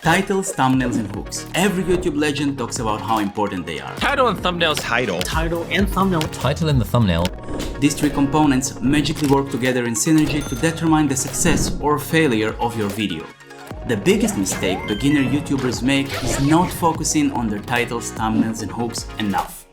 Titles, thumbnails, and hooks. Every YouTube legend talks about how important they are. Title and thumbnail. Title and thumbnail. Title and the thumbnail. These three components magically work together in synergy to determine the success or failure of your video. The biggest mistake beginner YouTubers make is not focusing on their titles, thumbnails, and hooks enough.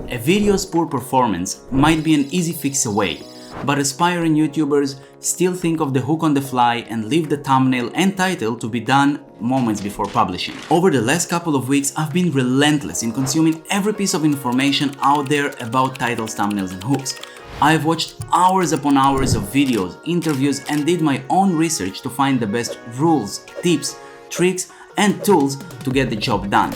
A video's poor performance might be an easy fix away, but aspiring YouTubers still think of the hook on the fly and leave the thumbnail and title to be done moments before publishing. Over the last couple of weeks, I've been relentless in consuming every piece of information out there about titles, thumbnails, and hooks. I've watched hours upon hours of videos, interviews, and did my own research to find the best rules, tips, tricks, and tools to get the job done.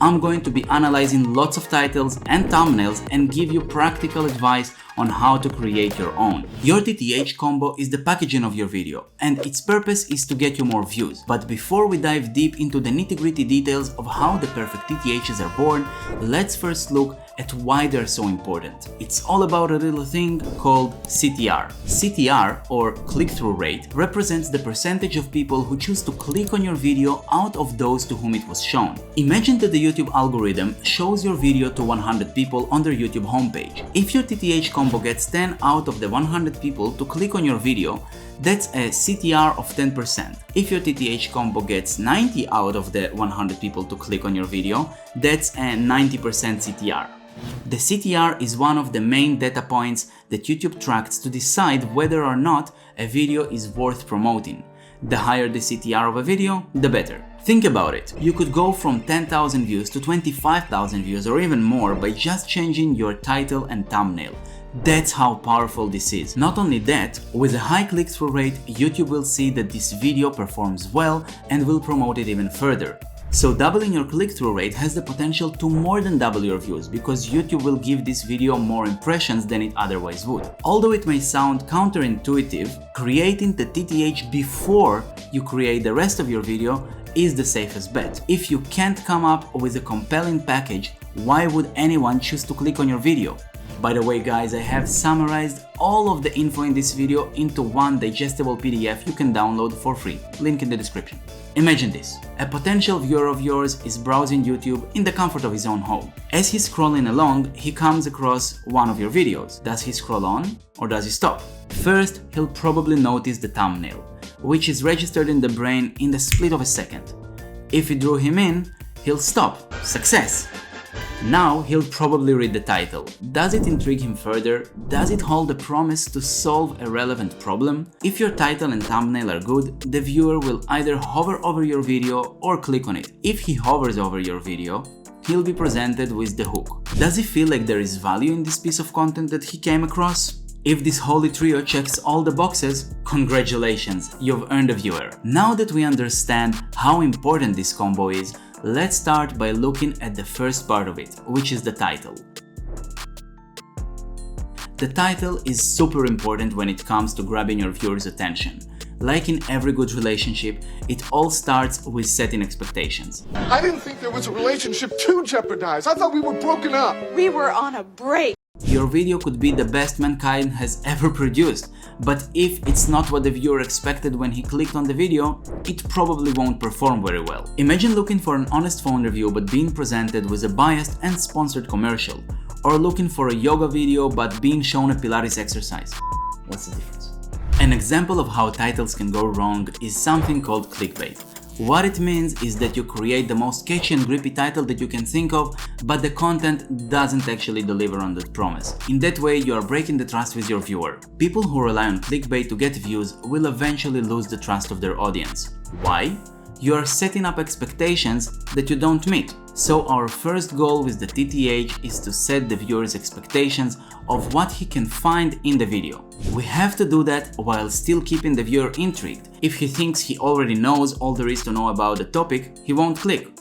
I'm going to be analyzing lots of titles and thumbnails and give you practical advice on how to create your own. Your TTH combo is the packaging of your video, and its purpose is to get you more views. But before we dive deep into the nitty-gritty details of how the perfect TTHs are born, let's first look at why they're so important. It's all about a little thing called CTR. CTR, or click-through rate, represents the percentage of people who choose to click on your video out of those to whom it was shown. Imagine that the YouTube algorithm shows your video to 100 people on their YouTube homepage. If your TTH combo gets 10 out of the 100 people to click on your video, that's a CTR of 10%. If your TTH combo gets 90 out of the 100 people to click on your video, that's a 90% CTR. The CTR is one of the main data points that YouTube tracks to decide whether or not a video is worth promoting. The higher the CTR of a video, the better. Think about it. You could go from 10,000 views to 25,000 views or even more by just changing your title and thumbnail. That's how powerful this is. Not only that, with a high click-through rate, YouTube will see that this video performs well and will promote it even further. So doubling your click-through rate has the potential to more than double your views, because YouTube will give this video more impressions than it otherwise would. Although it may sound counterintuitive, creating the TTH before you create the rest of your video is the safest bet. If you can't come up with a compelling package, why would anyone choose to click on your video? By the way guys, I have summarized all of the info in this video into one digestible PDF you can download for free, link in the description. Imagine this, a potential viewer of yours is browsing YouTube in the comfort of his own home. As he's scrolling along, he comes across one of your videos. Does he scroll on or does he stop? First, he'll probably notice the thumbnail, which is registered in the brain in the split of a second. If it drew him in, he'll stop. Success! Now he'll probably read the title. Does it intrigue him further? Does it hold a promise to solve a relevant problem? If your title and thumbnail are good, the viewer will either hover over your video or click on it. If he hovers over your video, he'll be presented with the hook. Does he feel like there is value in this piece of content that he came across? If this holy trio checks all the boxes, congratulations, you've earned a viewer. Now that we understand how important this combo is, let's start by looking at the first part of it, which is the title. The title is super important when it comes to grabbing your viewers' attention. Like in every good relationship, it all starts with setting expectations. I didn't think there was a relationship to jeopardize. I thought we were broken up. We were on a break. Your video could be the best mankind has ever produced, but if it's not what the viewer expected when he clicked on the video, it probably won't perform very well. Imagine looking for an honest phone review but being presented with a biased and sponsored commercial, or looking for a yoga video but being shown a Pilates exercise. What's the difference? An example of how titles can go wrong is something called clickbait. What it means is that you create the most catchy and grippy title that you can think of, but the content doesn't actually deliver on that promise. In that way, you are breaking the trust with your viewer. People who rely on clickbait to get views will eventually lose the trust of their audience. Why? You are setting up expectations that you don't meet. So our first goal with the TTH is to set the viewer's expectations of what he can find in the video. We have to do that while still keeping the viewer intrigued. If he thinks he already knows all there is to know about the topic, he won't click.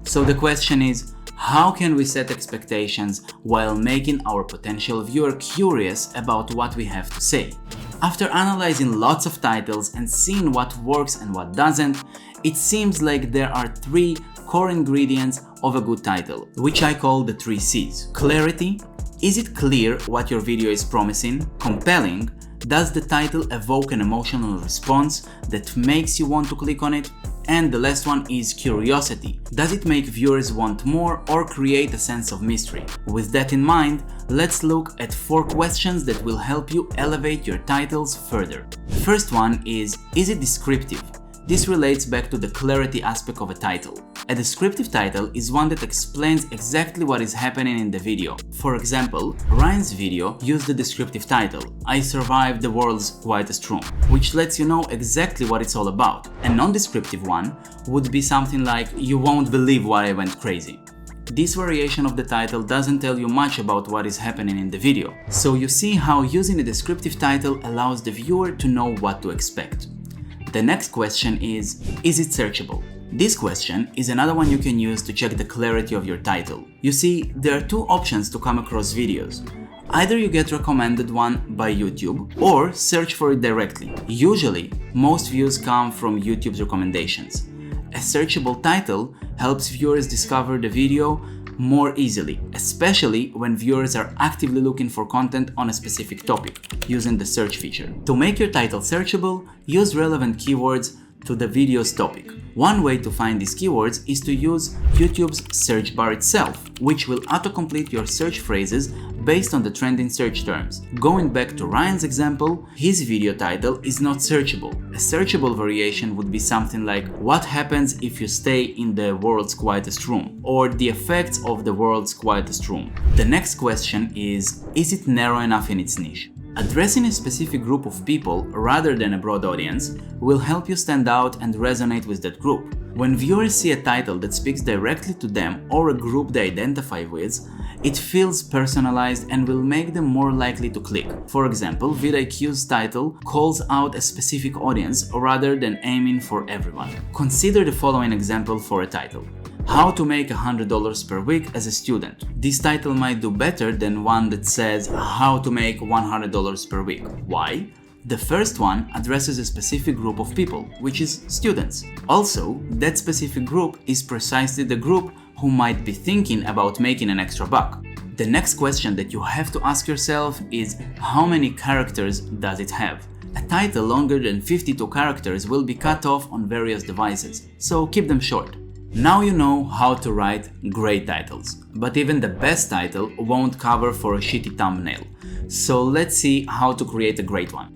So the question is, how can we set expectations while making our potential viewer curious about what we have to say? After analyzing lots of titles and seeing what works and what doesn't, it seems like there are three core ingredients of a good title, which I call the 3 C's. Clarity. Is it clear what your video is promising? Compelling. Does the title evoke an emotional response that makes you want to click on it? And the last one is curiosity. Does it make viewers want more or create a sense of mystery? With that in mind, let's look at 4 questions that will help you elevate your titles further. The first one is it descriptive? This relates back to the clarity aspect of a title. A descriptive title is one that explains exactly what is happening in the video. For example, Ryan's video used the descriptive title, "I survived the world's quietest room," which lets you know exactly what it's all about. A non-descriptive one would be something like, "You won't believe why I went crazy." This variation of the title doesn't tell you much about what is happening in the video. So you see how using a descriptive title allows the viewer to know what to expect. The next question is it searchable? This question is another one you can use to check the clarity of your title. You see, there are 2 options to come across videos. Either you get recommended one by YouTube or search for it directly. Usually, most views come from YouTube's recommendations. A searchable title helps viewers discover the video more easily, especially when viewers are actively looking for content on a specific topic, using the search feature. To make your title searchable, use relevant keywords to the video's topic. One way to find these keywords is to use YouTube's search bar itself, which will autocomplete your search phrases based on the trending search terms. Going back to Ryan's example, his video title is not searchable. A searchable variation would be something like "What happens if you stay in the world's quietest room?" or "The effects of the world's quietest room." The next question is it narrow enough in its niche? Addressing a specific group of people rather than a broad audience will help you stand out and resonate with that group. When viewers see a title that speaks directly to them or a group they identify with, it feels personalized and will make them more likely to click. For example, vidIQ's title calls out a specific audience rather than aiming for everyone. Consider the following example for a title: "How to make $100 per week as a student." This title might do better than one that says "How to make $100 per week." Why? The first one addresses a specific group of people, which is students. Also, that specific group is precisely the group who might be thinking about making an extra buck. The next question that you have to ask yourself is how many characters does it have? A title longer than 52 characters will be cut off on various devices, so keep them short. Now you know how to write great titles, but even the best title won't cover for a shitty thumbnail. So let's see how to create a great one.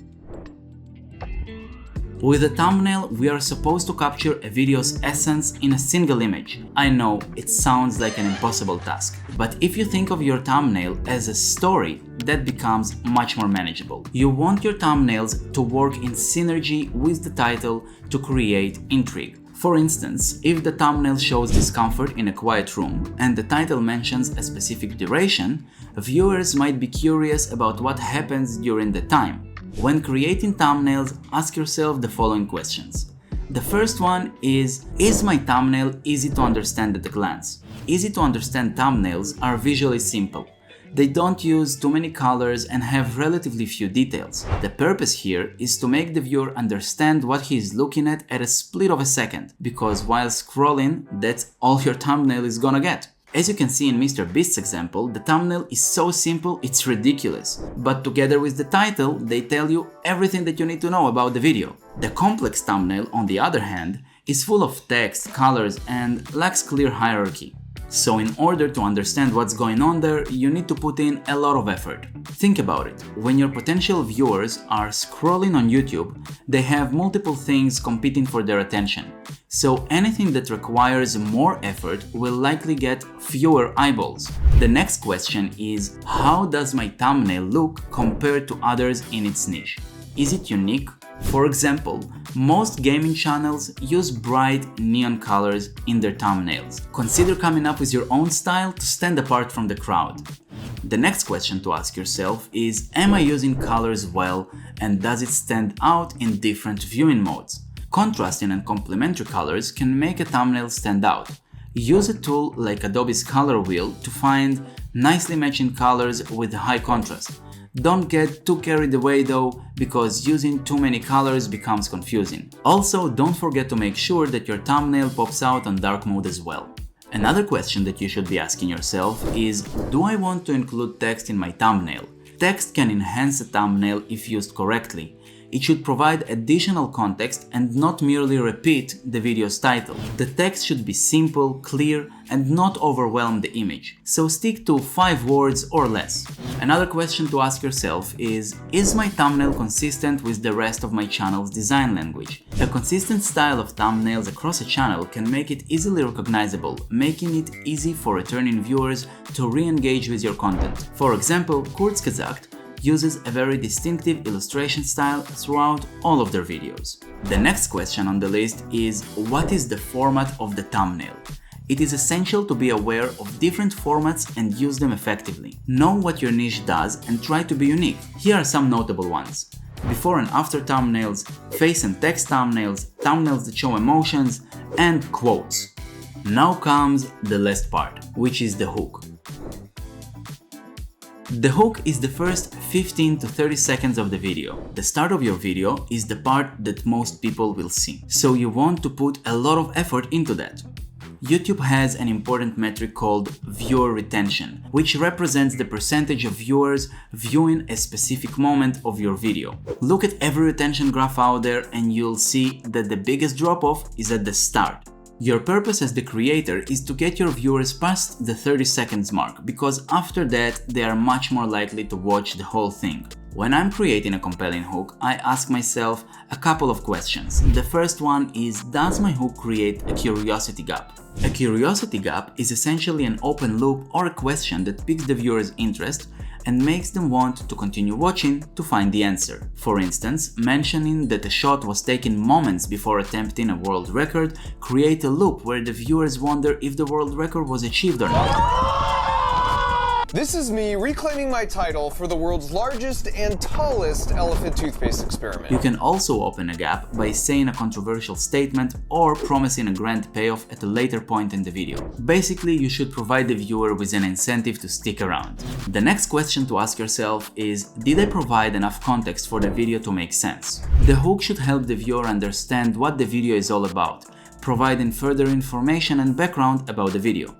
With a thumbnail, we are supposed to capture a video's essence in a single image. I know, it sounds like an impossible task, but if you think of your thumbnail as a story, that becomes much more manageable. You want your thumbnails to work in synergy with the title to create intrigue. For instance, if the thumbnail shows discomfort in a quiet room and the title mentions a specific duration, viewers might be curious about what happens during the time. When creating thumbnails, ask yourself the following questions. The first one is my thumbnail easy to understand at a glance? Easy to understand thumbnails are visually simple. They don't use too many colors and have relatively few details. The purpose here is to make the viewer understand what he is looking at a split of a second, because while scrolling, that's all your thumbnail is gonna get. As you can see in Mr. Beast's example, the thumbnail is so simple it's ridiculous, but together with the title, they tell you everything that you need to know about the video. The complex thumbnail, on the other hand, is full of text, colors, and lacks clear hierarchy. So in order to understand what's going on there, you need to put in a lot of effort. Think about it. When your potential viewers are scrolling on YouTube, they have multiple things competing for their attention. So anything that requires more effort will likely get fewer eyeballs. The next question is, how does my thumbnail look compared to others in its niche? Is it unique? For example, most gaming channels use bright neon colors in their thumbnails. Consider coming up with your own style to stand apart from the crowd. The next question to ask yourself is, am I using colors well and does it stand out in different viewing modes? Contrasting and complementary colors can make a thumbnail stand out. Use a tool like Adobe's color wheel to find nicely matching colors with high contrast. Don't get too carried away though, because using too many colors becomes confusing. Also, don't forget to make sure that your thumbnail pops out on dark mode as well. Another question that you should be asking yourself is, do I want to include text in my thumbnail? Text can enhance a thumbnail if used correctly. It should provide additional context and not merely repeat the video's title. The text should be simple, clear, and not overwhelm the image. So stick to 5 words or less. Another question to ask yourself is my thumbnail consistent with the rest of my channel's design language? A consistent style of thumbnails across a channel can make it easily recognizable, making it easy for returning viewers to re-engage with your content. For example, Kurzgesagt uses a very distinctive illustration style throughout all of their videos. The next question on the list is, what is the format of the thumbnail? It is essential to be aware of different formats and use them effectively. Know what your niche does and try to be unique. Here are some notable ones: before and after thumbnails, face and text thumbnails, thumbnails that show emotions, and quotes. Now comes the last part, which is the hook. The hook is the first 15 to 30 seconds of the video. The start of your video is the part that most people will see, so you want to put a lot of effort into that. YouTube has an important metric called viewer retention, which represents the percentage of viewers viewing a specific moment of your video. Look at every retention graph out there and you'll see that the biggest drop-off is at the start. Your purpose as the creator is to get your viewers past the 30 seconds mark, because after that they are much more likely to watch the whole thing. When I'm creating a compelling hook, I ask myself a couple of questions. The first one is, does my hook create a curiosity gap? A curiosity gap is essentially an open loop or a question that piques the viewer's interest and makes them want to continue watching to find the answer. For instance, mentioning that a shot was taken moments before attempting a world record creates a loop where the viewers wonder if the world record was achieved or not. This is me reclaiming my title for the world's largest and tallest elephant toothpaste experiment. You can also open a gap by saying a controversial statement or promising a grand payoff at a later point in the video. Basically, you should provide the viewer with an incentive to stick around. The next question to ask yourself is, did I provide enough context for the video to make sense? The hook should help the viewer understand what the video is all about, providing further information and background about the video.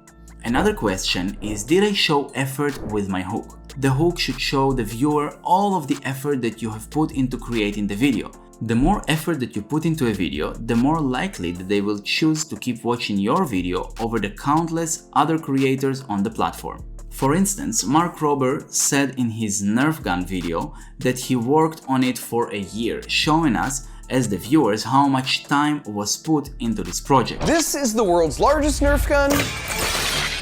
Another question is, did I show effort with my hook? The hook should show the viewer all of the effort that you have put into creating the video. The more effort that you put into a video, the more likely that they will choose to keep watching your video over the countless other creators on the platform. For instance, Mark Rober said in his Nerf gun video that he worked on it for a year, showing us as the viewers how much time was put into this project. This is the world's largest Nerf gun.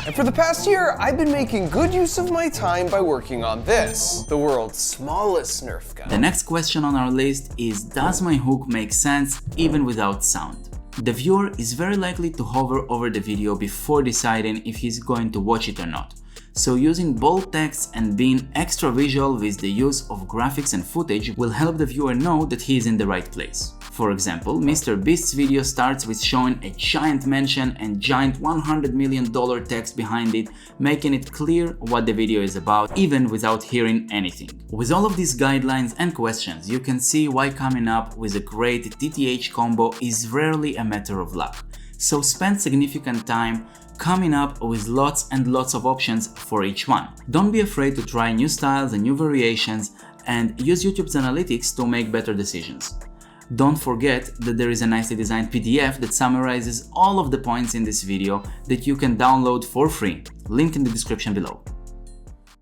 And for the past year, I've been making good use of my time by working on this, the world's smallest Nerf gun. The next question on our list is, does my hook make sense even without sound? The viewer is very likely to hover over the video before deciding if he's going to watch it or not. So using bold text and being extra visual with the use of graphics and footage will help the viewer know that he is in the right place. For example, Mr. Beast's video starts with showing a giant mansion and giant $100 million text behind it, making it clear what the video is about, even without hearing anything. With all of these guidelines and questions, you can see why coming up with a great TTH combo is rarely a matter of luck. So spend significant time coming up with lots and lots of options for each one. Don't be afraid to try new styles and new variations, and use YouTube's analytics to make better decisions. Don't forget that there is a nicely designed PDF that summarizes all of the points in this video that you can download for free. Link in the description below.